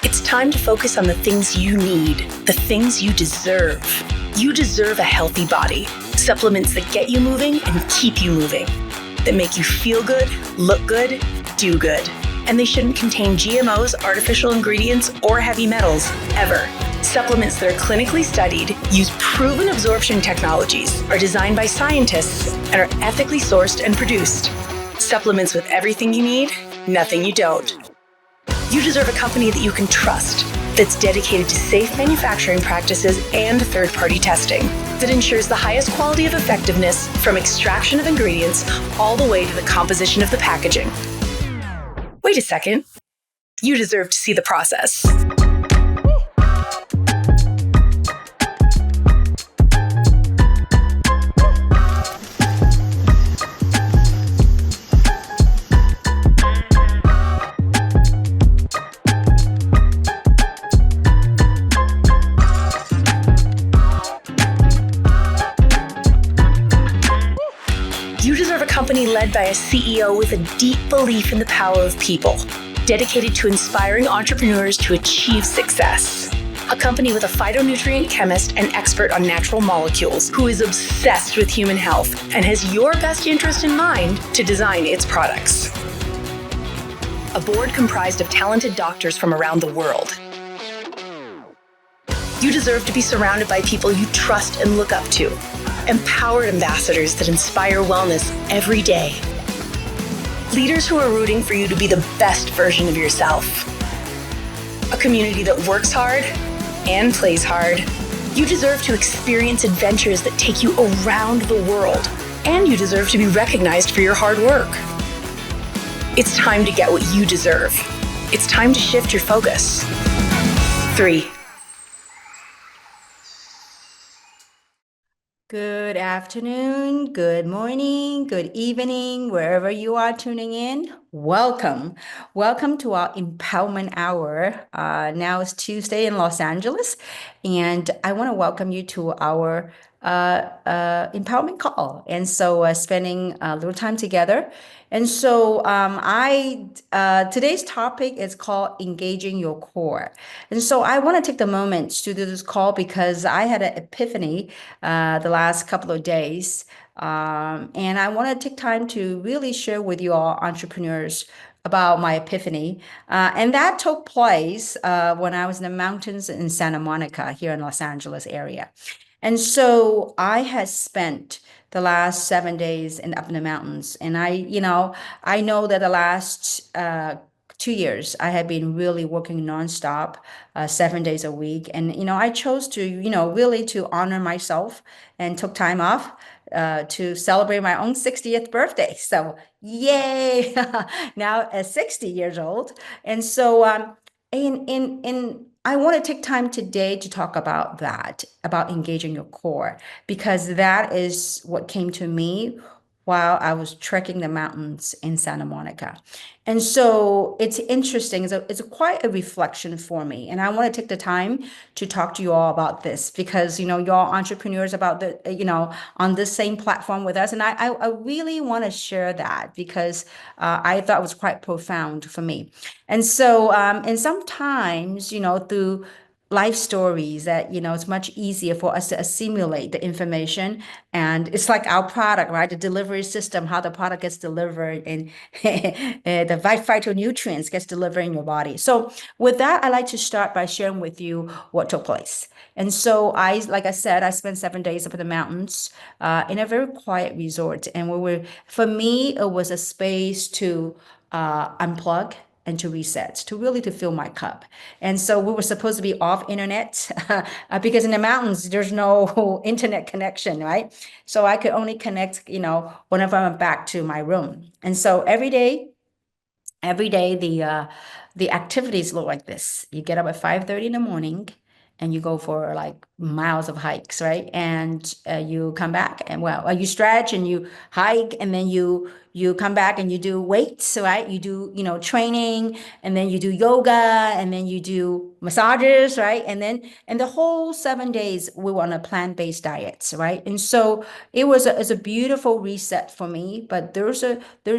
It's time to focus on the things you need, the things you deserve. You deserve a healthy body, supplements that get you moving and keep you moving, that make you feel good, look good, do good. And they shouldn't contain GMOs, artificial ingredients, or heavy metals, ever. Supplements that are clinically studied, use proven absorption technologies, are designed by scientists, and are ethically sourced and produced. Supplements with everything you need, nothing you don't. You deserve a company that you can trust, that's dedicated to safe manufacturing practices and third-party testing, that ensures the highest quality of effectiveness from extraction of ingredients all the way to the composition of the packaging. Wait a second. You deserve to see the process. You deserve a company led by a CEO with a deep belief in the power of people, dedicated to inspiring entrepreneurs to achieve success. A company with a phytonutrient chemist and expert on natural molecules who is obsessed with human health and has your best interest in mind to design its products. A board comprised of talented doctors from around the world. You deserve to be surrounded by people you trust and look up to. Empowered ambassadors that inspire wellness every day. Leaders who are rooting for you to be the best version of yourself. A community that works hard and plays hard. You deserve to experience adventures that take you around the world, and you deserve to be recognized for your hard work. It's time to get what you deserve. It's time to shift your focus. 3. Good afternoon, good morning, good evening, wherever you are tuning in. Welcome. Welcome to our Empowerment Hour. Now it's Tuesday in Los Angeles, and I want to welcome you to our empowerment call. And so spending a little time together. And so today's topic is called engaging your core. And so I want to take the moment to do this call because I had an epiphany the last couple of days. And I want to take time to really share with you all entrepreneurs about my epiphany. And that took place when I was in the mountains in Santa Monica here in Los Angeles area. And so I had spent the last 7 days up in the mountains. And I know that the last 2 years, I had been really working nonstop, 7 days a week. And, I chose to, really to honor myself and took time off to celebrate my own 60th birthday. So yay, now at 60 years old. And so, in I want to take time today to talk about that, about engaging your core, because that is what came to me while I was trekking the mountains in Santa Monica. And so it's interesting. It's quite a reflection for me. And I want to take the time to talk to you all about this because, you're all entrepreneurs about on this same platform with us. And I really want to share that because I thought it was quite profound for me. And so, and sometimes, through life stories that it's much easier for us to assimilate the information, and it's like our product, right? The delivery system, how the product gets delivered, and the phytonutrients gets delivered in your body. So with that, I like to start by sharing with you what took place. And so like I said, I spent 7 days up in the mountains in a very quiet resort, and for me it was a space to unplug and to reset, to really to fill my cup. And so we were supposed to be off internet because in the mountains there's no internet connection, right? So I could only connect, whenever I'm back to my room. And so every day the activities look like this. You get up at 5:30 in the morning and you go for like miles of hikes, right? And you come back and you stretch and you hike, and then you come back and you do weights, right? You do training, and then you do yoga, and then you do massages, right? And the whole 7 days we were on a plant-based diet, right? And so it's a beautiful reset for me. But there's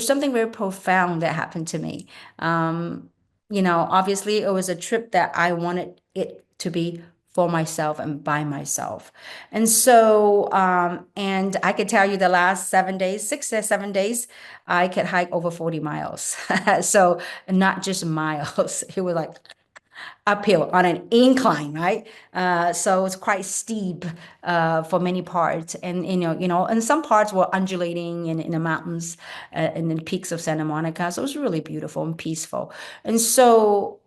something very profound that happened to me. obviously it was a trip that I wanted it to be for myself and by myself. And so, and I could tell you the last 7 days, 6 or 7 days, I could hike over 40 miles. So not just miles, it was like uphill on an incline, right? So it's quite steep for many parts, and and some parts were undulating in the mountains, in the peaks of Santa Monica. So it was really beautiful and peaceful. And so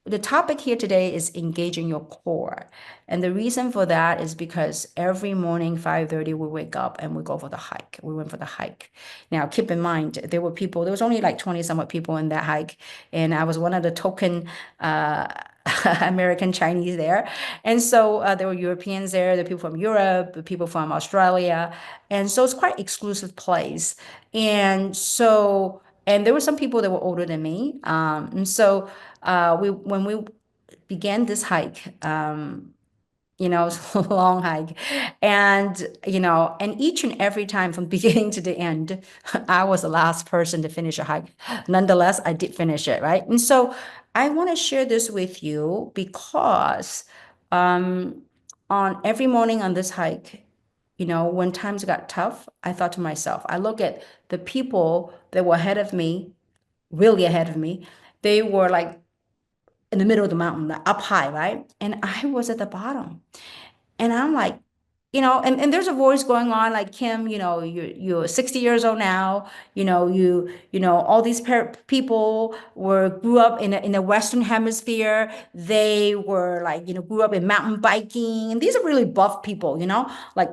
the topic here today is engaging your core. And the reason for that is because every morning, 5:30, we wake up and we go for the hike. We went for the hike. Now, keep in mind, there was only like 20 somewhat people in that hike. And I was one of the token American Chinese there. And so there were Europeans there, the people from Europe, the people from Australia. And so it's quite exclusive place. And there were some people that were older than me. And so when we began this hike, it's a long hike. And each and every time from beginning to the end, I was the last person to finish a hike. Nonetheless, I did finish it, right? And so I want to share this with you because um, on every morning on this hike, when times got tough, I thought to myself, I look at the people that were ahead of me, really ahead of me. They were like in the middle of the mountain, like up high, right? And I was at the bottom. And I'm like, and there's a voice going on like, Kim, you're 60 years old now. All these people grew up in the Western Hemisphere. They were like, grew up in mountain biking. And these are really buff people, like,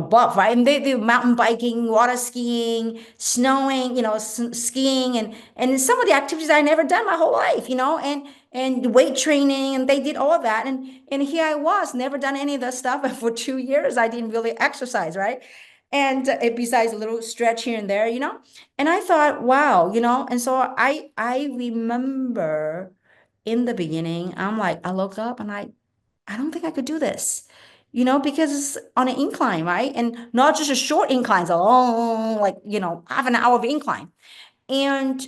buff, right? And they do mountain biking, water skiing, snowing, skiing, and some of the activities I never done my whole life, and weight training, and they did all that. And here I was, never done any of that stuff. And for 2 years, I didn't really exercise, right? And besides a little stretch here and there, and I thought, wow, and so I remember in the beginning, I'm like, I looked up and I don't think I could do this, because it's on an incline, right? And not just a short incline, it's a long, like, half an hour of incline. And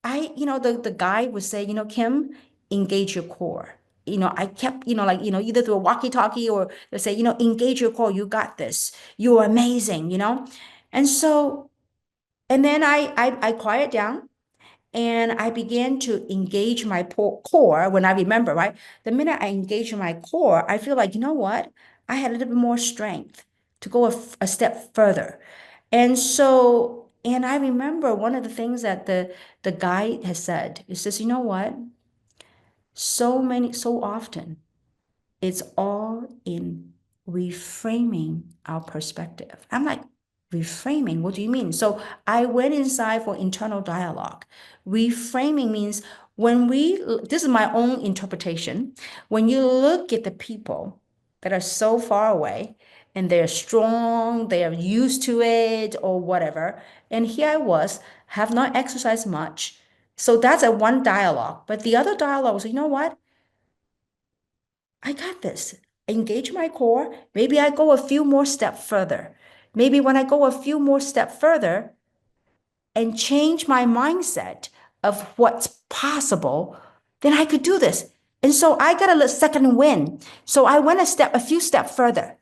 the guy would say, Kim, engage your core. I kept, either through a walkie-talkie or they say, engage your core. You got this. You're amazing. And so, and then I quiet down and I began to engage my core when I remember, right? The minute I engage my core, I feel like, you know what? I had a little bit more strength to go a step further. And so, and I remember one of the things that the guy has said, he says, you know what? So often, it's all in reframing our perspective. I'm like, reframing, what do you mean? So I went inside for internal dialogue. Reframing means this is my own interpretation. When you look at the people that are so far away and they're strong, they are used to it or whatever. And here I was, have not exercised much. So that's a one dialogue. But the other dialogue was, you know what? I got this. Engage my core. Maybe I go a few more steps further. Maybe when I go a few more steps further and change my mindset of what's possible, then I could do this. And so I got a second win. So I went a few steps further.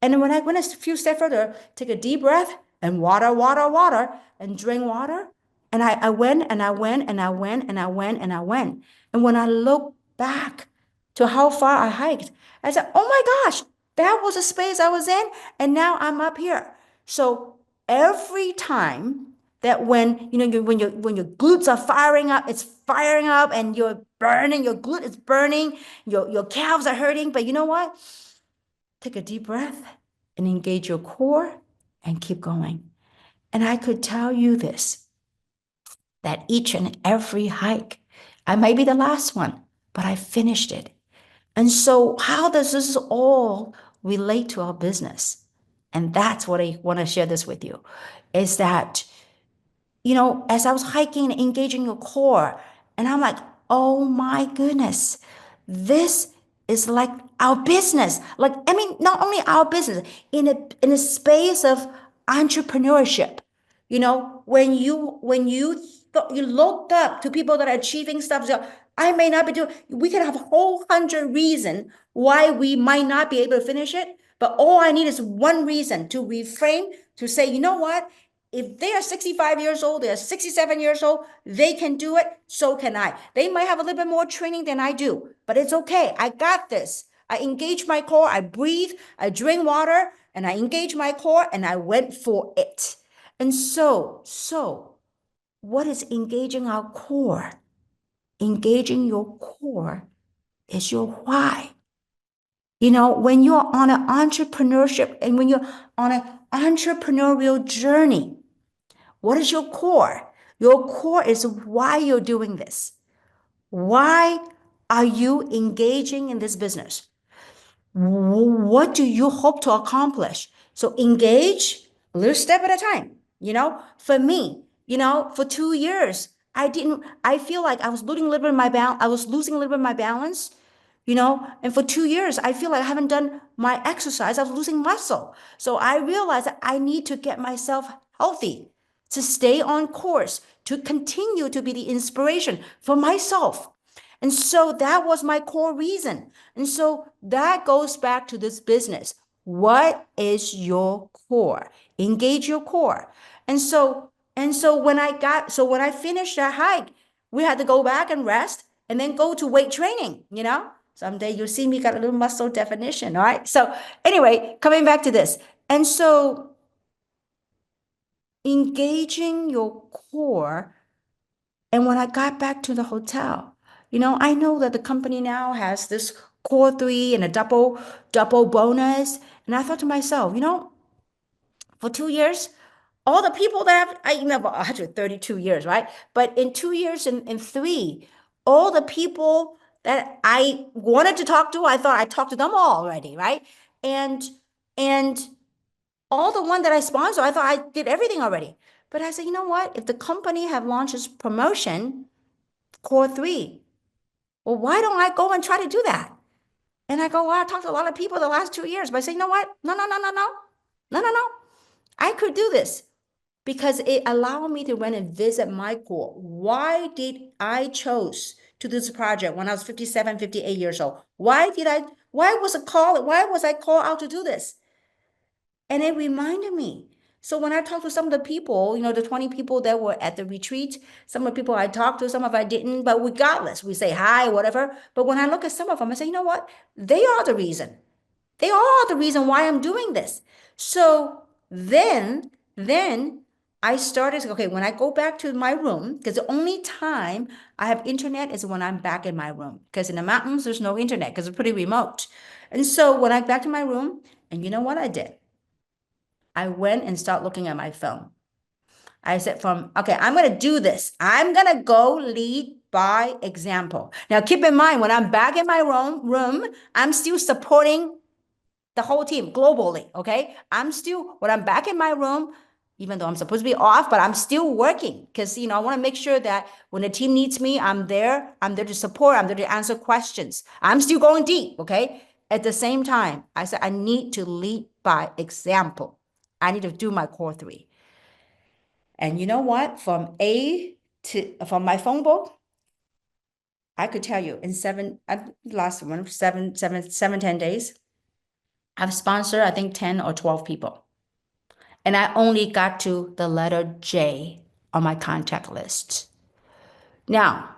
And when I went a few steps further, take a deep breath and water, and drink water. And I went and I went and I went and I went and I went. And when I look back to how far I hiked, I said, oh my gosh, that was a space I was in. And now I'm up here. So every time that when your glutes are firing up, it's firing up and you're burning, your glute is burning, your calves are hurting. But you know what? Take a deep breath and engage your core and keep going. And I could tell you this, that each and every hike, I may be the last one, but I finished it. And so how does this all relate to our business? And that's what I want to share this with you, is that as I was hiking and engaging your core, and I'm like, oh my goodness, this is like our business. Like, I mean, not only our business, in a space of entrepreneurship, when you looked up to people that are achieving stuff, I may not be doing, we can have a whole hundred reasons why we might not be able to finish it. But all I need is one reason to reframe, to say, you know what? If they are 65 years old, they are 67 years old, they can do it, so can I. They might have a little bit more training than I do, but it's okay. I got this. I engage my core, I breathe, I drink water, and I engage my core, and I went for it. And so what is engaging our core? Engaging your core is your why. When you're on an entrepreneurship and when you're on an entrepreneurial journey, what is your core? Your core is why you're doing this. Why are you engaging in this business? What do you hope to accomplish? So engage a little step at a time. For me, for 2 years, I feel like I was losing a little bit of my balance. I was losing a little bit of my balance, and for 2 years, I feel like I haven't done my exercise. I was losing muscle. So I realized that I need to get myself healthy, to stay on course, to continue to be the inspiration for myself. And so that was my core reason. And so that goes back to this business. What is your core? Engage your core. And so when I finished that hike, we had to go back and rest and then go to weight training. Someday you'll see me got a little muscle definition. All right. So anyway, coming back to this. And so engaging your core. And when I got back to the hotel, I know that the company now has this core three and a double bonus. And I thought to myself, for 2 years, all the people that I remember 132 years, right? But in 2 years and in three, all the people that I wanted to talk to, I thought I talked to them all already, right? And and all the one that I sponsor, I thought I did everything already. But I said, you know what? If the company have launched this promotion, core three, well, why don't I go and try to do that? And I go, well, I talked to a lot of people the last 2 years, but I say, you know what? No, no, no, no, no, no, no, no. I could do this because it allowed me to went and visit my core. Why did I chose to do this project when I was 57, 58 years old? Why was I called out to do this? And it reminded me. So when I talked to some of the people, the 20 people that were at the retreat, some of the people I talked to, some of I didn't, but regardless, we say hi, whatever. But when I look at some of them, I say, you know what? They are the reason. They are the reason why I'm doing this. So then I started, okay, when I go back to my room, because the only time I have internet is when I'm back in my room. Because in the mountains, there's no internet because it's pretty remote. And so when I back to my room, and you know what I did? I went and started looking at my phone. I said okay, I'm going to do this. I'm going to go lead by example. Now, keep in mind, when I'm back in my room, I'm still supporting the whole team globally, okay? When I'm back in my room, even though I'm supposed to be off, but I'm still working because, I want to make sure that when the team needs me, I'm there. I'm there to support. I'm there to answer questions. I'm still going deep, okay? At the same time, I said, I need to lead by example. I need to do my core three. And you know what? From my phone book, I could tell you in last one, 10 days, I've sponsored, I think 10 or 12 people. And I only got to the letter J on my contact list. Now,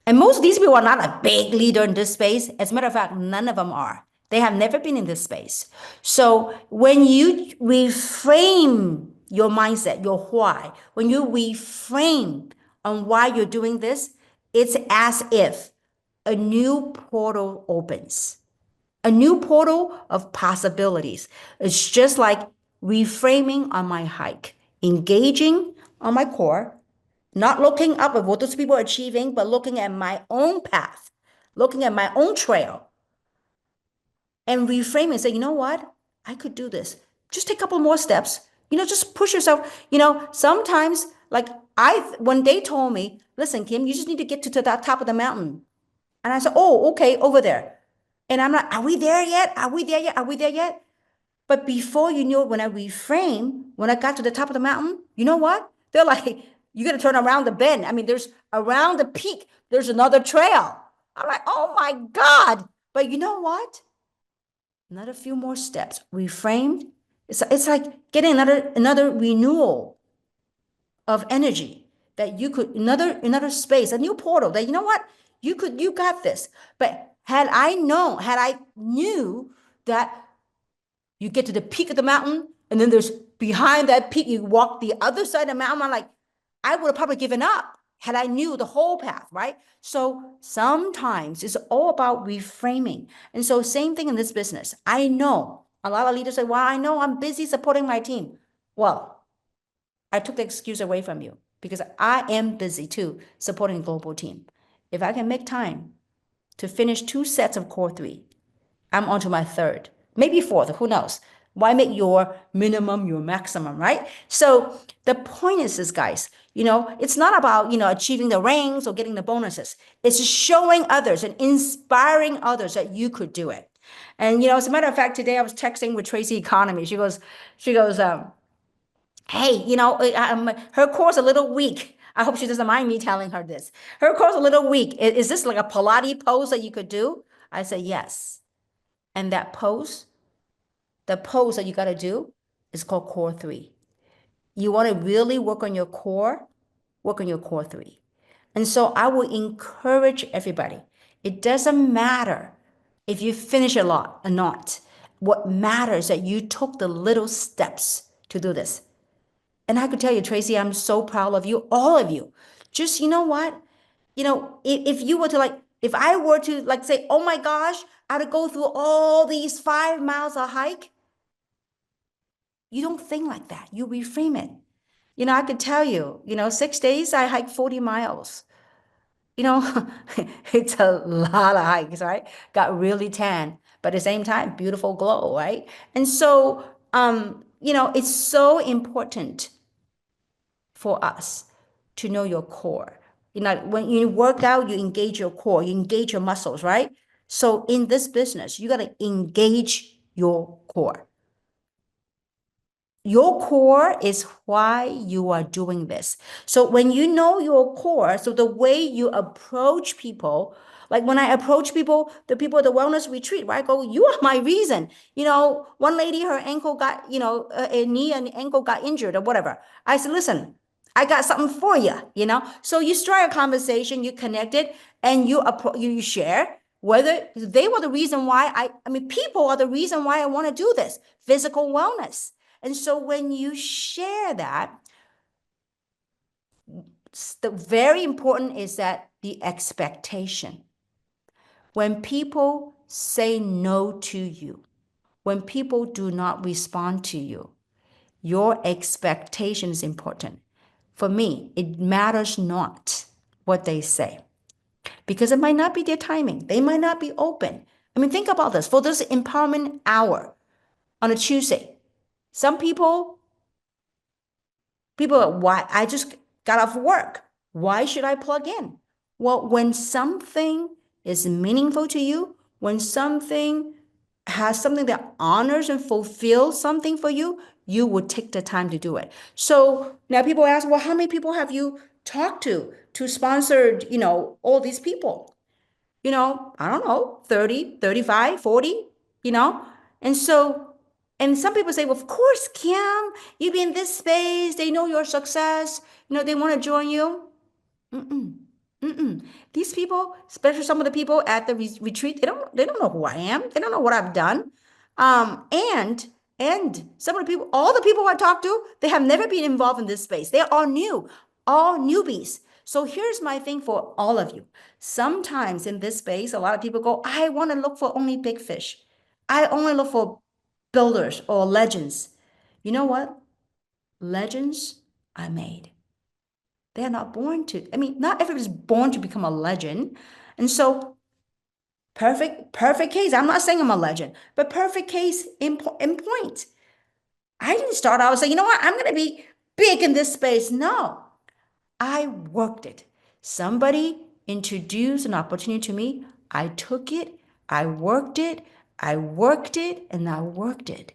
and most of these people are not a big leader in this space. As a matter of fact, none of them are. They have never been in this space. So when you reframe your mindset, your why, when you reframe on why you're doing this, it's as if a new portal opens, a new portal of possibilities. It's just like reframing on my hike, engaging on my core, not looking up at what those people are achieving, but looking at my own path, looking at my own trail, and reframe and say, you know what? I could do this. Just take a couple more steps. Just push yourself. Sometimes, like when they told me, listen, Kim, you just need to get to the top of the mountain. And I said, oh, okay, over there. And I'm like, are we there yet? Are we there yet? Are we there yet? But before you know it, when I got to the top of the mountain, you know what? They're like, You got to turn around the bend. I mean, there's around the peak, there's another trail. I'm like, oh my God. But you know what? Another few more steps, reframed. It's like getting another renewal of energy that you could, another space, a new portal that, you know what? You got this. But had I knew that you get to the peak of the mountain, and then there's behind that peak, you walk the other side of the mountain. I'm like, I would have probably given up had I knew the whole path, right? So sometimes it's all about reframing. And so same thing in this business. I know a lot of leaders say, well, I know I'm busy supporting my team. Well, I took the excuse away from you because I am busy too supporting a global team. If I can make time to finish 2 sets of core three, I'm on to my third, maybe fourth, who knows? Why make your minimum your maximum, right? So the point is this, guys, it's not about, achieving the ranks or getting the bonuses. It's showing others and inspiring others that you could do it. And, as a matter of fact, today I was texting with Tracy Economy. She goes, hey, her core's a little weak. I hope she doesn't mind me telling her this. Her core's a little weak. Is this like a Pilates pose that you could do? I said, yes. And the pose that you got to do is called core three. You want to really work on your core, work on your core three. And so I will encourage everybody. It doesn't matter if you finish a lot or not. What matters is that you took the little steps to do this. And I could tell you, Tracy, I'm so proud of you, all of you. Just, you know what? If you were to if I were to say, oh my gosh, I had to go through all these 5 miles of hike, you don't think like that. You reframe it. I could tell you, 6 days, I hiked 40 miles. You know, it's a lot of hikes, right? Got really tan, but at the same time, beautiful glow, right? And so, it's so important for us to know your core. When you work out, you engage your core, you engage your muscles, right? So in this business, you got to engage your core. Your core is why you are doing this. So when you know your core, so the way you approach people, like when I approach people, the people at the wellness retreat, right? I go, you are my reason. One lady, her ankle got, a knee and ankle got injured or whatever. I said, listen, I got something for you. So you start a conversation, you connect it, and you share. Whether they were the reason why I mean, people are the reason why I want to do this, physical wellness. And so when you share that, the very important is that the expectation. When people say no to you, when people do not respond to you, your expectation is important. For me, it matters not what they say because it might not be their timing. They might not be open. I mean, think about this. For this empowerment hour on a Tuesday, some people why I just got off work. Why should I plug in? Well, when something is meaningful to you, when something has something that honors and fulfills something for you, you would take the time to do it. So now people ask, well, how many people have you talked to sponsor, all these people? I don't know, 30, 35, 40, you know? And so, and some people say, well, of course, Kim, you be in this space, they know your success, they want to join you. Mm-mm. Mm-mm. These people, especially some of the people at the retreat, they don't know who I am. They don't know what I've done. And some of the people, all the people I talk to, they have never been involved in this space. They're all new, all newbies. So here's my thing for all of you. Sometimes in this space, a lot of people go, I want to look for only big fish. I only look for builders or legends. You know what? Legends are made. They're not born to, I mean, not everybody's born to become a legend. And so perfect case. I'm not saying I'm a legend, but perfect case in point. I didn't start out saying, you know what, I'm going to be big in this space. No, I worked it. Somebody introduced an opportunity to me. I took it, I worked it, I worked it, and I worked it.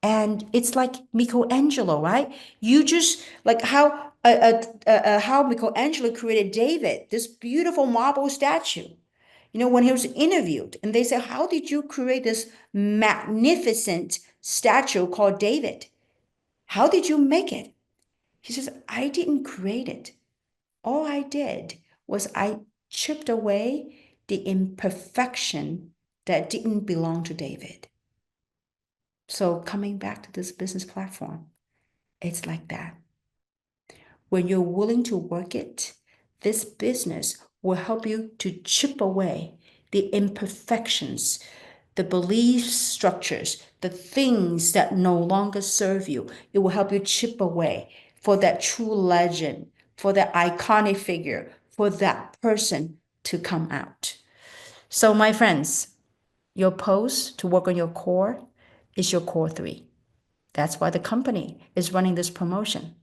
And it's like Michelangelo, right? You just like how Michelangelo created David, this beautiful marble statue. You know, when he was interviewed, and they said, "How did you create this magnificent statue called David? How did you make it?" He says, "I didn't create it. All I did was I chipped away the imperfection that didn't belong to David." So, coming back to this business platform, it's like that. When you're willing to work it, this business will help you to chip away the imperfections, the belief structures, the things that no longer serve you. It will help you chip away for that true legend, for that iconic figure, for that person to come out. So, my friends, your post to work on your core is your core three. That's why the company is running this promotion.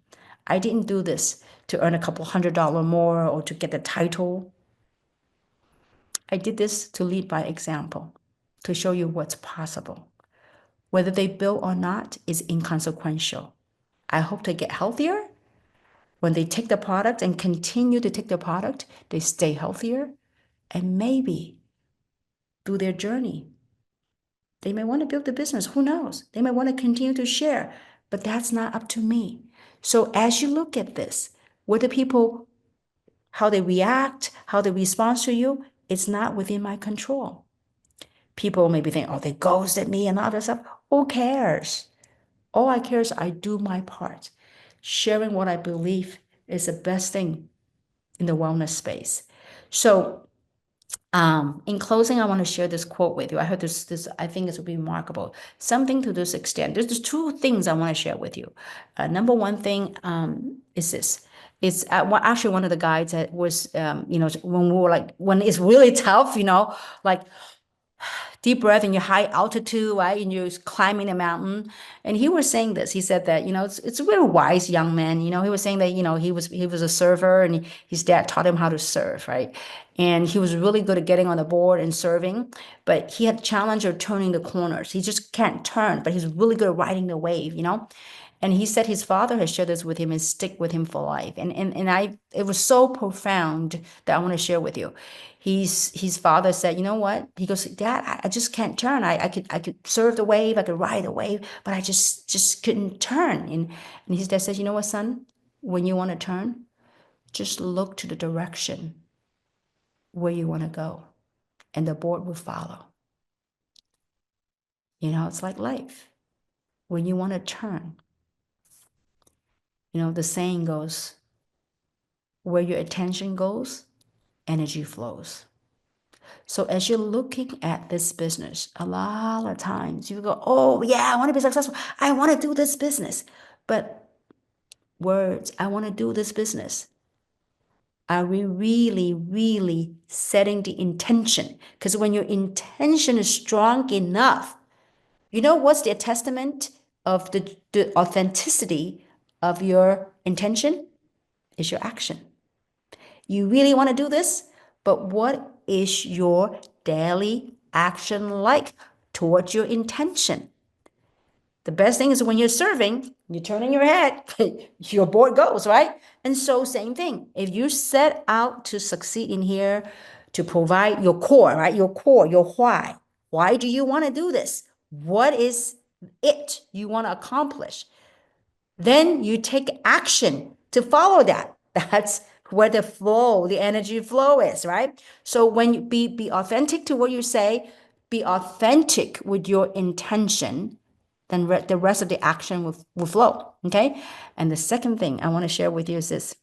I didn't do this to earn a couple $100 more or to get the title. I did this to lead by example, to show you what's possible. Whether they bill or not is inconsequential. I hope they get healthier. When they take the product and continue to take the product, they stay healthier. And maybe through their journey, they may want to build the business. Who knows? They may want to continue to share, but that's not up to me. So as you look at this, whether people, how they react, how they respond to you, it's not within my control. People maybe think, oh, they ghosted me and all that stuff. Who cares? All I care is I do my part. Sharing what I believe is the best thing in the wellness space. So in closing, I want to share this quote with you. I heard this I think it's remarkable. Something to this extent. There's two things I want to share with you. Number one thing is this. It's actually one of the guides that was, when we were like, when it's really tough, like deep breath in your high altitude, right? And you're climbing a mountain. And he was saying this. He said that, it's a very wise young man. He was saying that, he was a surfer and his dad taught him how to surf, right? And he was really good at getting on the board and serving, but he had challenge of turning the corners. He just can't turn, but he's really good at riding the wave. And he said his father has shared this with him and stick with him for life. And it was so profound that I want to share with you. His father said, you know what? He goes, Dad, I just can't turn. I could surf the wave, I could ride the wave, but I just couldn't turn. And his dad says, you know what, son? When you want to turn, just look to the direction where you want to go, and the board will follow. It's like life. When you want to turn, the saying goes, where your attention goes, energy flows. So as you're looking at this business, a lot of times you go, oh yeah, I want to be successful. I want to do this business. But words, I want to do this business. Are we really, really setting the intention? Because when your intention is strong enough, what's the testament of the authenticity of your intention? Is your action. You really want to do this, but what is your daily action like towards your intention? The best thing is when you're serving, you're turning your head, your board goes, right? And so same thing. If you set out to succeed in here, to provide your core, right? Your core, your why. Why do you want to do this? What is it you want to accomplish? Then you take action to follow that. That's where the flow, the energy flow is, right? So when you be authentic to what you say, be authentic with your intention, then the rest of the action will flow. Okay. And the second thing I want to share with you is this.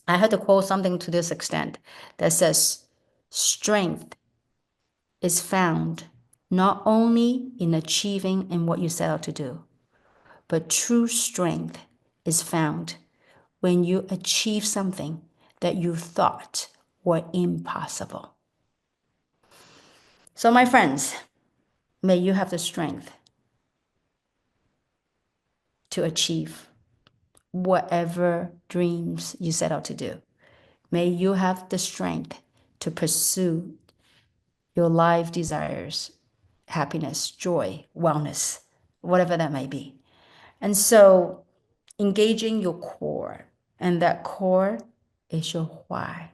I had to quote something to this extent that says, strength is found not only in achieving in what you set out to do, but true strength is found when you achieve something that you thought were impossible. So, my friends, may you have the strength to achieve whatever dreams you set out to do. May you have the strength to pursue your life desires, happiness, joy, wellness. whatever that may be. And so engaging your core, and that core is your why.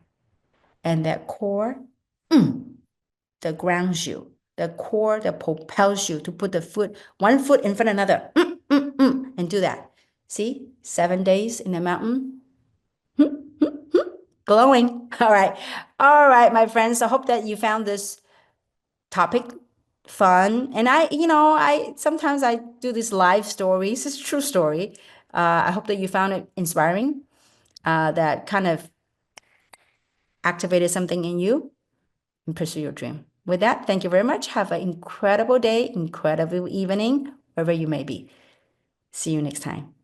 And that core that grounds you, the core that propels you to put one foot in front of another, and do that. See, 7 days in the mountain, glowing. All right, my friends. I hope that you found this topic fun. And I sometimes I do these live stories. It's a true story. I hope that you found it inspiring. That kind of activated something in you and pursue your dream. With that, thank you very much. Have an incredible day, incredible evening, wherever you may be. See you next time.